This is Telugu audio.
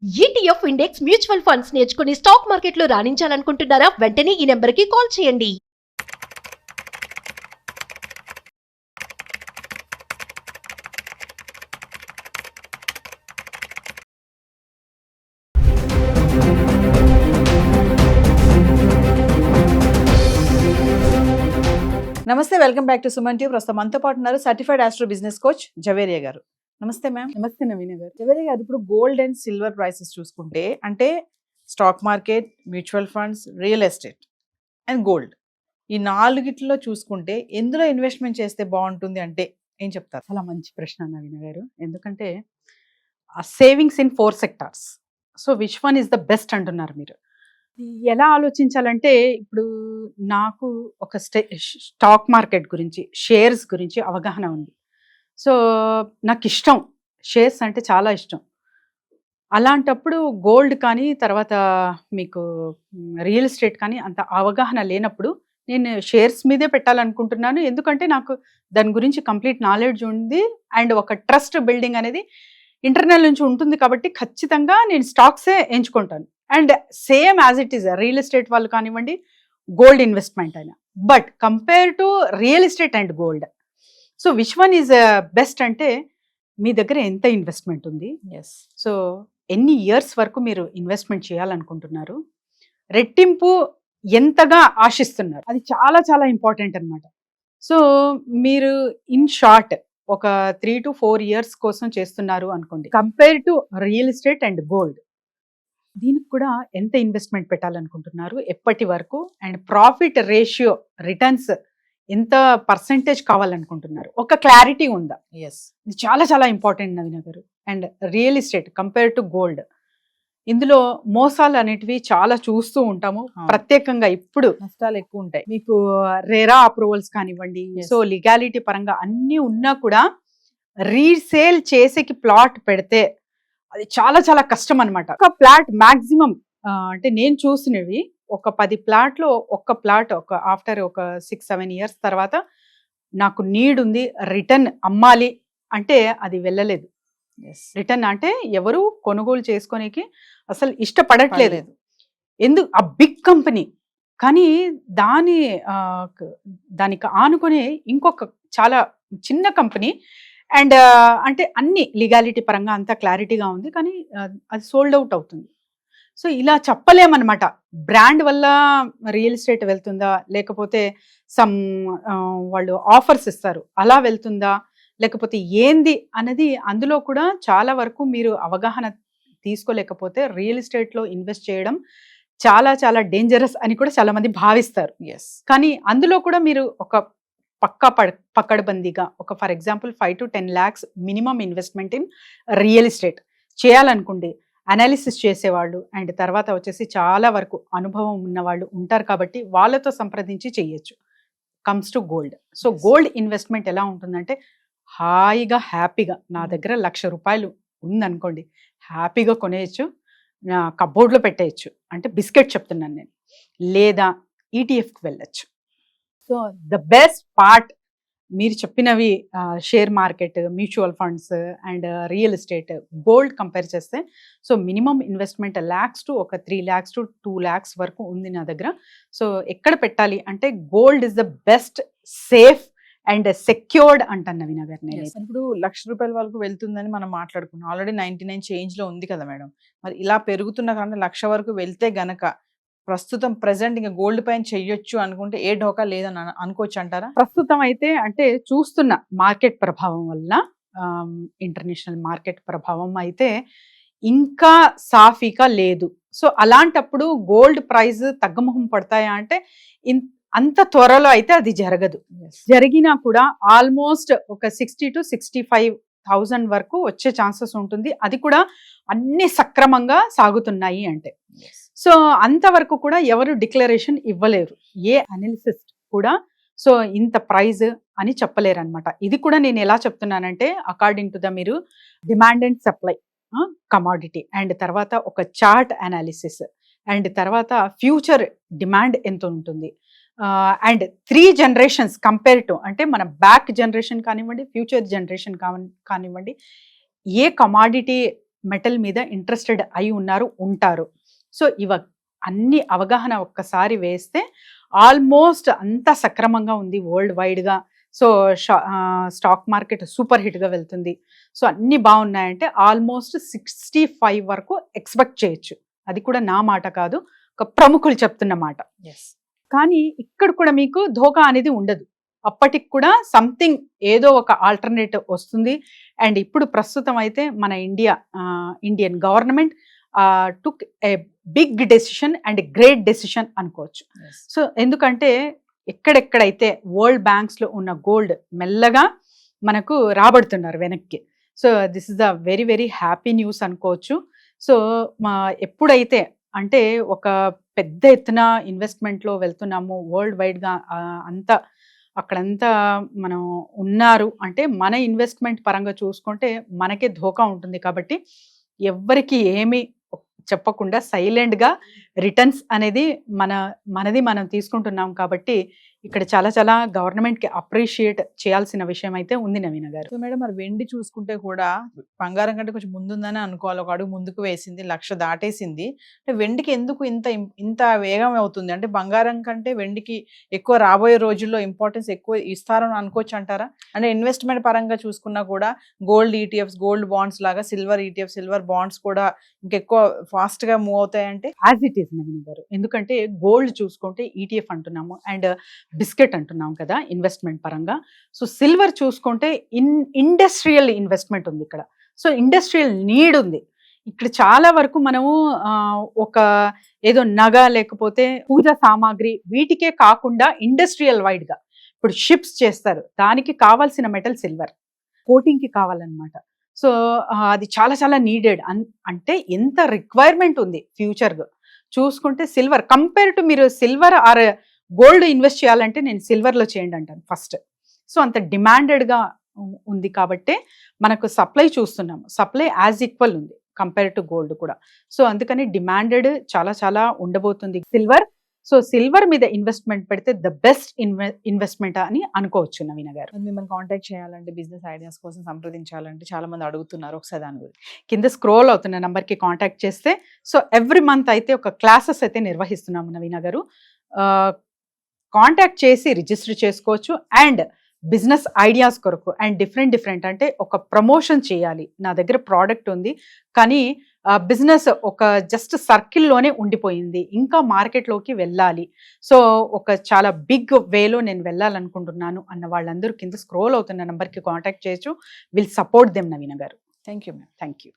ఈటీఎఫ్ ఇండెక్స్ మ్యూచువల్ ఫండ్స్ నేర్చుకుని స్టాక్ మార్కెట్లో రాణించాలనుకుంటున్నారా? వెంటనే ఈ నెంబర్కి కాల్ చేయండి. నమస్తే, welcome back to Suman TV. ప్రస్తుతం మనతో పాటు ఉన్నారు certified astro business coach Javeria గారు. నమస్తే మ్యామ్. నమస్తే నవీన గారు. జవేరియా గారు, ఇప్పుడు గోల్డ్ అండ్ సిల్వర్ ప్రైసెస్ చూసుకుంటే అంటే stock market, mutual funds, real estate and gold, ఈ నాలుగిట్లో చూసుకుంటే ఎందులో ఇన్వెస్ట్మెంట్ చేస్తే బాగుంటుంది అంటే ఏం చెప్తారు? చాలా మంచి ప్రశ్న నవీన గారు. ఎందుకంటే savings in 4 sectors, so which one is the best అంటున్నారు మీరు? ఎలా ఆలోచించాలంటే ఇప్పుడు నాకు ఒక స్టాక్ మార్కెట్ గురించి, షేర్స్ గురించి అవగాహన ఉంది. సో నాకు ఇష్టం, షేర్స్ అంటే చాలా ఇష్టం. అలాంటప్పుడు గోల్డ్ కానీ తర్వాత మీకు రియల్ ఎస్టేట్ కానీ అంత అవగాహన లేనప్పుడు నేను షేర్స్ మీదే పెట్టాలనుకుంటున్నాను. ఎందుకంటే నాకు దాని గురించి కంప్లీట్ నాలెడ్జ్ ఉంది అండ్ ఒక ట్రస్ట్ బిల్డింగ్ అనేది ఇంటర్నల్ నుంచి ఉంటుంది కాబట్టి ఖచ్చితంగా నేను స్టాక్సే ఎంచుకుంటాను. And same as it is real estate వాళ్ళు కానివ్వండి, గోల్డ్ ఇన్వెస్ట్మెంట్ అయినా. But compare to real estate and gold, so which one is best అంటే మీ దగ్గర ఎంత ఇన్వెస్ట్మెంట్ ఉంది, సో ఎన్ని ఇయర్స్ వరకు మీరు ఇన్వెస్ట్మెంట్ చేయాలనుకుంటున్నారు, రెట్టింపు ఎంతగా ఆశిస్తున్నారు, అది చాలా చాలా ఇంపార్టెంట్ అనమాట. సో మీరు ఇన్ షార్ట్ ఒక 3 to 4 years కోసం చేస్తున్నారు అనుకోండి, compare to real estate and gold, దీనికి కూడా ఎంత ఇన్వెస్ట్మెంట్ పెట్టాలనుకుంటున్నారు, ఎప్పటి వరకు, అండ్ ప్రాఫిట్ రేషియో, రిటర్న్స్ ఎంత పర్సెంటేజ్ కావాలనుకుంటున్నారు, ఒక క్లారిటీ ఉందా? ఎస్, ఇది చాలా చాలా ఇంపార్టెంట్ నవీన గారు. And real estate compare to gold, ఇందులో మోసాలు అనేటివి చాలా చూస్తూ ఉంటాము. ప్రత్యేకంగా ఇప్పుడు నష్టాలు ఎక్కువ ఉంటాయి. మీకు రేరా అప్రూవల్స్ కానివ్వండి, సో లీగాలిటీ పరంగా అన్నీ ఉన్నా కూడా రీసేల్ చేసేకి ప్లాట్ పెడితే అది చాలా చాలా కష్టం అనమాట. ఒక ప్లాట్ మాక్సిమం అంటే నేను చూసినవి ఒక 10 ప్లాట్లో ఒక్క ప్లాట్ ఆఫ్టర్ ఒక 6-7 years తర్వాత నాకు నీడ్ ఉంది, రిటర్న్ అమ్మాలి అంటే అది వెళ్ళలేదు. రిటర్న్ అంటే ఎవరు కొనుగోలు చేసుకోనికి అసలు ఇష్టపడట్లేదు. ఎందుకు? ఆ బిగ్ కంపెనీ, కానీ దానికి ఆనుకొని ఇంకొక చాలా చిన్న కంపెనీ అండ్ అంటే అన్ని లీగాలిటీ పరంగా అంతా క్లారిటీగా ఉంది, కానీ అది సోల్డ్ అవుట్ అవుతుంది. సో ఇలా చెప్పలేమన్నమాట. బ్రాండ్ వల్ల రియల్ ఎస్టేట్ వెళ్తుందా, లేకపోతే సమ్ వాళ్ళు ఆఫర్స్ ఇస్తారు అలా వెళ్తుందా, లేకపోతే ఏంది అన్నది అందులో కూడా చాలా వరకు మీరు అవగాహన తీసుకోలేకపోతే రియల్ ఎస్టేట్లో ఇన్వెస్ట్ చేయడం చాలా చాలా డేంజరస్ అని కూడా చాలా మంది భావిస్తారు. కానీ అందులో కూడా మీరు ఒక పక్కడబందీగా ఒక for example 5 to 10 lakhs minimum investment in real estate చేయాలనుకోండి, అనాలిసిస్ చేసేవాళ్ళు అండ్ తర్వాత వచ్చేసి చాలా వరకు అనుభవం ఉన్న వాళ్ళు ఉంటారు కాబట్టి వాళ్ళతో సంప్రదించి చేయొచ్చు. Comes to gold, so gold investment ఎలా ఉంటుందంటే హాయిగా హ్యాపీగా నా దగ్గర ₹1,00,000 ఉందనుకోండి, హ్యాపీగా కొనేయచ్చు, నా కబోర్డ్లో పెట్టేయచ్చు. అంటే బిస్కెట్ చెప్తున్నాను నేను. లేదా ఈటీఎఫ్కి వెళ్ళచ్చు. సో ద బెస్ట్ పార్ట్ మీరు చెప్పినవి share market, mutual funds and real estate, gold compare చేస్తే so minimum investment lakhs to ఒక 3 lakhs to 2 lakhs వరకు ఉంది నా దగ్గర. సో ఎక్కడ పెట్టాలి అంటే gold is the best, safe and secured అంటాను నవీన గారు. నేను ఇప్పుడు ₹1,00,000 వరకు వెళ్తుందని మనం మాట్లాడుకున్నాం. ఆల్రెడీ 99 చేంజ్ లో ఉంది కదా మేడం. మరి ఇలా పెరుగుతున్న కానీ 1,00,000 వరకు వెళ్తే గనక ప్రస్తుతం ప్రెసెంట్ ఇంకా గోల్డ్ పైన చెయ్యొచ్చు అనుకుంటే ఏ ఢోకా లేదని అనుకోవచ్చు అంటారా? ప్రస్తుతం అయితే అంటే చూస్తున్న మార్కెట్ ప్రభావం వల్ల, ఇంటర్నేషనల్ మార్కెట్ ప్రభావం అయితే ఇంకా సాఫీగా లేదు. సో అలాంటప్పుడు గోల్డ్ ప్రైస్ తగ్గముఖం పడతాయా అంటే అంత త్వరలో అయితే అది జరగదు. జరిగినా కూడా ఆల్మోస్ట్ ఒక 60 to 65,000 వరకు వచ్చే ఛాన్సెస్ ఉంటుంది. అది కూడా అన్ని సక్రమంగా సాగుతున్నాయి అంటే. సో అంతవరకు కూడా ఎవరు డిక్లరేషన్ ఇవ్వలేరు, ఏ అనాలిసిస్ కూడా. సో ఇంత ప్రైజ్ అని చెప్పలేరు అనమాట. ఇది కూడా నేను ఎలా చెప్తున్నానంటే అకార్డింగ్ టు ద మీరు demand and supply commodity and తర్వాత ఒక చార్ట్ అనాలిసిస్ అండ్ తర్వాత ఫ్యూచర్ డిమాండ్ ఎంత ఉంటుంది అండ్ 3 generations కంపేర్ టు అంటే మన బ్యాక్ జనరేషన్ కానివ్వండి, ఫ్యూచర్ జనరేషన్ కానివ్వండి, ఏ కమాడిటీ మెటల్ మీద ఇంట్రెస్టెడ్ అయి ఉంటారు. సో అన్ని అవగాహన ఒక్కసారి వేస్తే ఆల్మోస్ట్ అంతా సక్రమంగా ఉంది వరల్డ్ వైడ్గా. సో స్టాక్ మార్కెట్ సూపర్ హిట్గా వెళ్తుంది. సో అన్ని బాగున్నాయంటే ఆల్మోస్ట్ 65 వరకు ఎక్స్పెక్ట్ చేయొచ్చు. అది కూడా నా మాట కాదు, ఒక ప్రముఖులు చెప్తున్న మాట. కానీ ఇక్కడ కూడా మీకు ధోకా అనేది ఉండదు. అప్పటికి కూడా సంథింగ్ ఏదో ఒక ఆల్టర్నేటివ్ వస్తుంది. అండ్ ఇప్పుడు ప్రస్తుతం అయితే మన Indian government took a big decision and great decision అనుకోవచ్చు. సో ఎందుకంటే ఎక్కడెక్కడైతే వరల్డ్ బ్యాంక్స్లో ఉన్న గోల్డ్ మెల్లగా మనకు రాబడుతున్నారు వెనక్కి. So this is the very very happy news అనుకోవచ్చు. సో ఎప్పుడైతే అంటే ఒక పెద్ద ఎత్తున ఇన్వెస్ట్మెంట్లో వెళ్తున్నాము వరల్డ్ వైడ్గా అంతా అక్కడంతా మనం ఉన్నారు అంటే మన ఇన్వెస్ట్మెంట్ పరంగా చూసుకుంటే మనకే ధోకా ఉంటుంది. కాబట్టి ఎవ్వరికి ఏమీ చెప్పకుండా సైలెంట్గా రిటర్న్స్ అనేది మనది మనం తీసుకుంటున్నాం. కాబట్టి ఇక్కడ చాలా చాలా గవర్నమెంట్కి అప్రిషియేట్ చేయాల్సిన విషయం అయితే ఉంది నవీన గారు. సో మేడం, మరి వెండి చూసుకుంటే కూడా బంగారం కంటే కొంచెం ముందుందని అనుకోవాలి. ఒక అడుగు ముందుకు వేసింది, 1,00,000 దాటేసింది. అంటే వెండికి ఎందుకు ఇంత వేగం అవుతుంది? అంటే బంగారం కంటే వెండికి ఎక్కువ రాబోయే రోజుల్లో ఇంపార్టెన్స్ ఎక్కువ ఇస్తారని అనుకోవచ్చు అంటారా? అంటే ఇన్వెస్ట్మెంట్ పరంగా చూసుకున్నా కూడా గోల్డ్ ఈటీఎఫ్స్, గోల్డ్ బాండ్స్ లాగా సిల్వర్ ఈటీఎఫ్, సిల్వర్ బాండ్స్ కూడా ఇంకెక్కువ ఫాస్ట్ గా మూవ్ అవుతాయంటే? యాజ్ ఇట్ ఈస్ నవీన గారు. ఎందుకంటే గోల్డ్ చూసుకుంటే ఈటీఎఫ్ అంటున్నాము అండ్ బిస్కెట్ అంటున్నాం కదా ఇన్వెస్ట్మెంట్ పరంగా. సో సిల్వర్ చూసుకుంటే ఇండస్ట్రియల్ ఇన్వెస్ట్మెంట్ ఉంది ఇక్కడ. సో ఇండస్ట్రియల్ నీడ్ ఉంది ఇక్కడ. చాలా వరకు మనము ఒక ఏదో నగ లేకపోతే పూజా సామాగ్రి వీటికే కాకుండా ఇండస్ట్రియల్ వైడ్ గా ఇప్పుడు షిప్స్ చేస్తారు, దానికి కావాల్సిన మెటల్ సిల్వర్, కోటింగ్కి కావాలన్నమాట. సో అది చాలా చాలా నీడెడ్. అంటే ఎంత రిక్వైర్మెంట్ ఉంది ఫ్యూచర్గా చూసుకుంటే సిల్వర్ కంపేర్ టు మీరు సిల్వర్ ఆర్ గోల్డ్ ఇన్వెస్ట్ చేయాలంటే నేను సిల్వర్లో చేయండి అంటాను ఫస్ట్. సో అంత డిమాండెడ్గా ఉంది కాబట్టి మనకు సప్లై చూస్తున్నాము, సప్లై యాజ్ ఈక్వల్ ఉంది కంపేర్ టు గోల్డ్ కూడా. సో అందుకని డిమాండెడ్ చాలా చాలా ఉండబోతుంది సిల్వర్. సో సిల్వర్ మీద ఇన్వెస్ట్మెంట్ పెడితే ద బెస్ట్ ఇన్వెస్ట్మెంట్ అని అనుకోవచ్చు నవీన గారు. మిమ్మల్ని కాంటాక్ట్ చేయాలంటే, బిజినెస్ ఐడియాస్ కోసం సంప్రదించాలంటే చాలా మంది అడుగుతున్నారు, ఒకసారి దాని గురించి. కింద స్క్రోల్ అవుతున్న నంబర్కి కాంటాక్ట్ చేస్తే సో ఎవ్రీ మంత్ అయితే ఒక క్లాసెస్ అయితే నిర్వహిస్తున్నాము నవీన గారు. కాంటాక్ట్ చేసి రిజిస్టర్ చేసుకోవచ్చు. అండ్ బిజినెస్ ఐడియాస్ కొరకు అండ్ డిఫరెంట్ అంటే ఒక ప్రమోషన్ చేయాలి, నా దగ్గర ప్రోడక్ట్ ఉంది కానీ బిజినెస్ ఒక జస్ట్ సర్కిల్లోనే ఉండిపోయింది, ఇంకా మార్కెట్లోకి వెళ్ళాలి, సో ఒక చాలా బిగ్ వేలో నేను వెళ్ళాలనుకుంటున్నాను అన్న వాళ్ళందరూ కింద స్క్రోల్ అవుతున్న నెంబర్కి కాంటాక్ట్ చేయొచ్చు. విల్ సపోర్ట్ దెమ్ నవీన గారు. Thank you ma'am. Thank you.